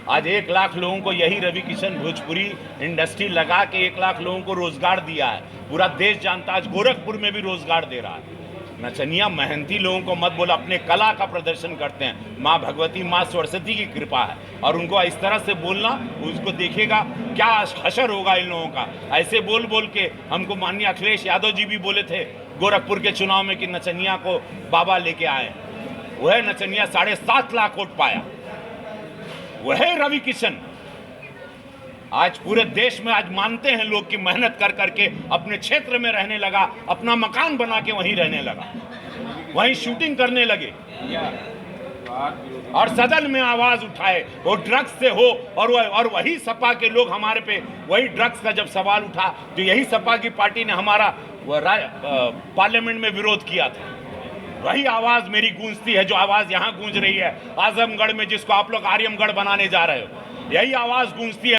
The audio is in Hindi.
आज 1 लाख लोगों को यही रवि किशन भोजपुरी इंडस्ट्री लगा के 1 लाख लोगों को रोजगार दिया है। पूरा देश जानता है, आज गोरखपुर में भी रोजगार दे रहा है। नचनिया मेहनती लोगों को मत बोला, अपने कला का प्रदर्शन करते हैं। माँ भगवती, माँ सरस्वती की कृपा है, और उनको इस तरह से बोलना, उसको देखिएगा क्या हशर होगा इन लोगों का। ऐसे बोल बोल के हमको माननीय अखिलेश यादव जी भी बोले थे गोरखपुर के चुनाव में कि नचनिया को बाबा लेके आए। वह नचनिया 7.5 लाख वोट पाया, वह रवि किशन। आज पूरे देश में आज मानते हैं लोग कि मेहनत कर करके अपने क्षेत्र में रहने लगा, अपना मकान बना के वहीं रहने लगा, वहीं शूटिंग करने लगे और सदन में आवाज उठाए वो ड्रग्स से हो। और वही सपा के लोग हमारे पे वही ड्रग्स का जब सवाल उठा तो यही सपा की पार्टी ने हमारा पार्लियामेंट में विरोध किया था। वही आवाज मेरी गूंजती है जो आवाज यहां गूंज रही है आजमगढ़ में, जिसको आप लोग आर्यमगढ़ बनाने जा रहे हो। यही आवाज गूंजती है